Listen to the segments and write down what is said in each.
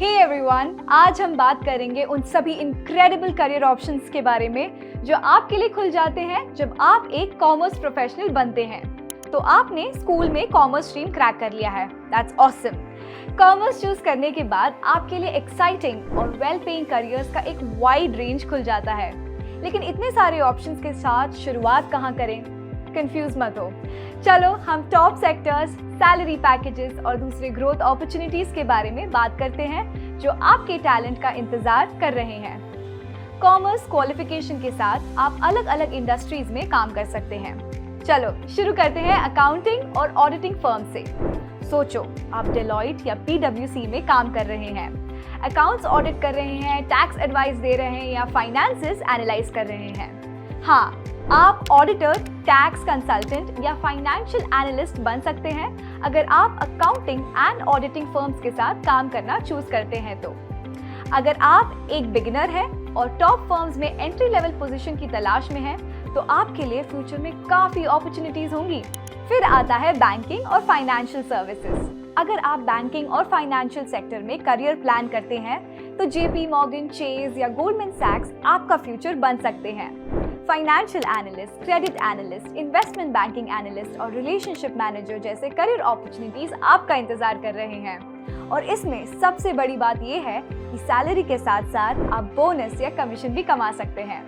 Hey everyone, आज हम बात करेंगे उन सभी इनक्रेडिबल करियर ऑप्शंस के बारे में जो आपके लिए खुल जाते हैं जब आप एक कॉमर्स प्रोफेशनल बनते हैं। तो आपने स्कूल में कॉमर्स स्ट्रीम क्रैक कर लिया है, दैट्स ऑसम। कॉमर्स चूज करने के बाद आपके लिए एक्साइटिंग और वेल पेइंग करियर्स का एक वाइड रेंज खुल जाता है। लेकिन इतने सारे ऑप्शंस के साथ शुरुआत कहाँ करें? कंफ्यूज मत हो, चलो हम टॉप सेक्टर्स, सैलरी पैकेजेस और दूसरे ग्रोथ अपॉर्चुनिटीज के बारे में बात करते हैं जो आपके टैलेंट का इंतजार कर रहे हैं। कॉमर्स क्वालिफिकेशन के साथ आप अलग अलग इंडस्ट्रीज में काम कर सकते हैं। चलो शुरू करते हैं अकाउंटिंग और ऑडिटिंग फर्म से। सोचो, आप डेलॉइट या PwC में काम कर रहे हैं, अकाउंट्स ऑडिट कर रहे हैं, टैक्स एडवाइस दे रहे हैं या फाइनेंसेस एनालाइज कर रहे हैं। हाँ, आप ऑडिटर, टैक्स कंसल्टेंट या फाइनेंशियल एनालिस्ट बन सकते हैं अगर आप अकाउंटिंग एंड ऑडिटिंग फर्म्स के साथ काम करना चूज करते हैं तो। अगर आप एक बिगिनर हैं और टॉप फर्म्स में एंट्री लेवल पोजीशन की तलाश में हैं, तो आपके लिए फ्यूचर में काफी अपॉर्चुनिटीज होंगी। फिर आता है बैंकिंग और फाइनेंशियल सर्विसेज। अगर आप बैंकिंग और फाइनेंशियल सेक्टर में करियर प्लान करते हैं तो JP Morgan, चेज या गोल्डमैन सैक्स आपका फ्यूचर बन सकते हैं। Financial analyst, credit analyst, investment banking analyst और रिलेशनशिप मैनेजर जैसे करियर अपॉर्चुनिटीज आपका इंतजार कर रहे हैं। और इसमें सबसे बड़ी बात यह है कि सैलरी के साथ साथ आप बोनस या कमीशन भी कमा सकते हैं।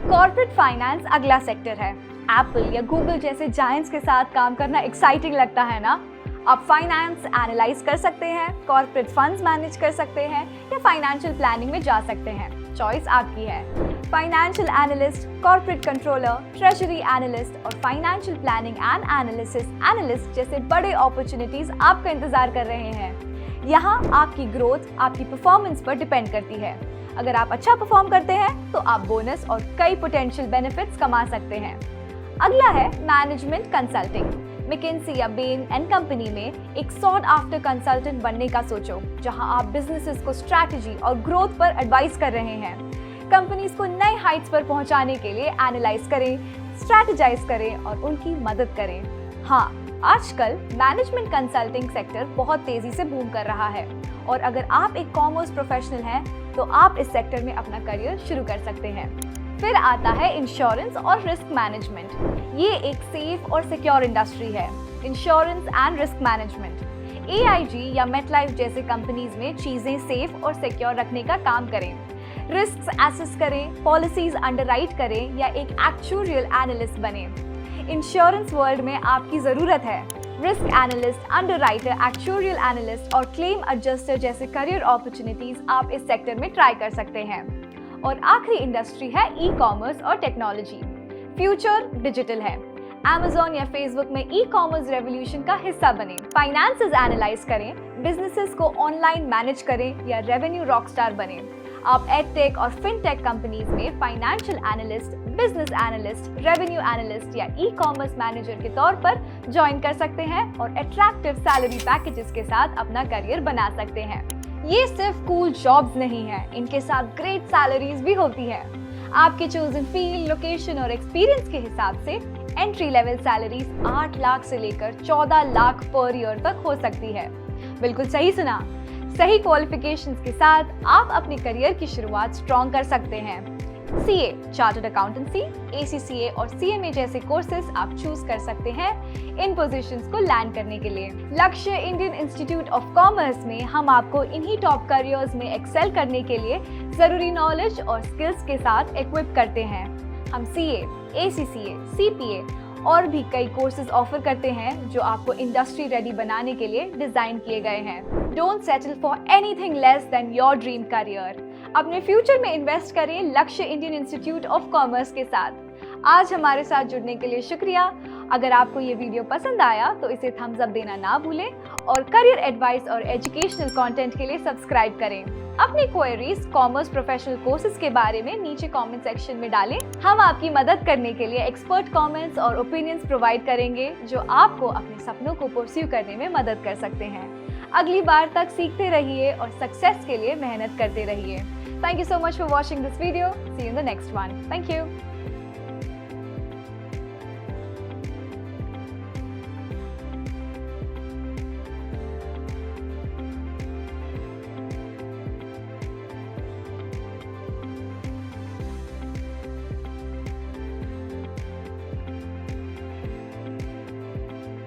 कॉर्पोरेट फाइनेंस अगला सेक्टर है। एप्पल या गूगल जैसे जायंट्स के साथ काम करना एक्साइटिंग लगता है ना? आप फाइनेंस एनालाइज कर सकते हैं, कॉर्पोरेट फंड्स मैनेज कर सकते हैं या फाइनेंशियल प्लानिंग में जा सकते हैं। चॉइस आपकी है। Financial analyst, corporate controller, treasury analyst और financial planning and analysis analyst जैसे बड़े अपॉर्चुनिटीज आपका इंतजार कर रहे हैं। यहाँ आपकी ग्रोथ आपकी परफॉर्मेंस पर डिपेंड करती है। अगर आप अच्छा परफॉर्म करते हैं तो आप बोनस और कई पोटेंशियल बेनिफिट्स कमा सकते हैं। अगला है मैनेजमेंट कंसल्टिंग। McKinsey या Bain & कंपनी में एक सॉट आफ्टर कंसल्टेंट बनने का सोचो, जहां आप बिजनेसेस को स्ट्रैटेजी और ग्रोथ पर एडवाइस कर रहे हैं। कंपनीज को नए हाइट्स पर पहुंचाने के लिए एनालाइज करें, स्ट्रैटेजाइज करें और उनकी मदद करें। हाँ, आजकल मैनेजमेंट कंसल्टिंग सेक्टर बहुत तेजी से बूम कर रहा है और अगर आप एक कॉमर्स प्रोफेशनल हैं तो आप इस सेक्टर में अपना करियर शुरू कर सकते हैं। फिर आता है इंश्योरेंस और रिस्क मैनेजमेंट। ये एक सेफ और सिक्योर इंडस्ट्री है। Insurance and risk management AIG या MetLife जैसे कंपनीज में चीजें सेफ और सिक्योर रखने का काम करें, रिस्क एसेस करें, पॉलिसीज अंडरराइट करें या एक एक्चुअरियल एनालिस्ट बने। इंश्योरेंस वर्ल्ड में आपकी जरूरत है। Risk analyst, underwriter, actuarial analyst और क्लेम एडजस्टर जैसे करियर अपॉर्चुनिटीज आप इस सेक्टर में ट्राई कर सकते हैं। और आखिरी इंडस्ट्री है ई-कॉमर्स और टेक्नोलॉजी। फ्यूचर डिजिटल है। Amazon या Facebook में ई-कॉमर्स रेवोल्यूशन का हिस्सा बने, फाइनेंसेस एनालाइज करें, बिजनेसेस को ऑनलाइन मैनेज करें या रेवेन्यू रॉकस्टार बने। आप एडटेक और फिनटेक कंपनीज में financial analyst, business analyst, revenue analyst या ई-कॉमर्स मैनेजर के तौर पर ज्वाइन कर सकते हैं और अट्रैक्टिव सैलरी पैकेजेस के साथ अपना करियर बना सकते हैं। ये सिर्फ कूल जॉब्स नहीं है, इनके साथ ग्रेट सैलरीज भी होती है। आपके चोजन फील्ड, लोकेशन और एक्सपीरियंस के हिसाब से एंट्री लेवल सैलरीज 8 लाख से लेकर 14 लाख पर ईयर तक हो सकती है। बिल्कुल सही सुना। सही क्वालिफिकेशंस के साथ आप अपने करियर की शुरुआत स्ट्रॉन्ग कर सकते हैं। CA, चार्टर्ड अकाउंटेंसी, ACCA और CMA जैसे कोर्सेज आप चूज कर सकते हैं इन पोजीशंस को लैंड करने के लिए। लक्ष्य इंडियन इंस्टीट्यूट ऑफ कॉमर्स में हम आपको इन्हीं टॉप करियर्स में एक्सेल करने के लिए जरूरी नॉलेज और स्किल्स के साथ इक्विप करते हैं। हम CA, ACCA, CPA और भी कई कोर्सेज ऑफर करते हैं जो आपको इंडस्ट्री रेडी बनाने के लिए डिजाइन किए गए हैं। Don't settle for anything less than your dream career. अपने फ्यूचर में इन्वेस्ट करें लक्ष्य इंडियन इंस्टीट्यूट ऑफ कॉमर्स के साथ। आज हमारे साथ जुड़ने के लिए शुक्रिया। अगर आपको ये वीडियो पसंद आया तो इसे थम्स अप देना ना भूलें और करियर एडवाइस और एजुकेशनल कंटेंट के लिए सब्सक्राइब करें। अपनी क्वेरीज कॉमर्स प्रोफेशनल कोर्सेज के बारे में नीचे कमेंट सेक्शन में डालें। हम आपकी मदद करने के लिए एक्सपर्ट कमेंट्स और ओपिनियंस प्रोवाइड करेंगे जो आपको अपने सपनों को परस्यू करने में मदद कर सकते हैं। अगली बार तक सीखते रहिए और सक्सेस के लिए मेहनत करते रहिए। Thank you so much for watching this video. See you in the next one. Thank you.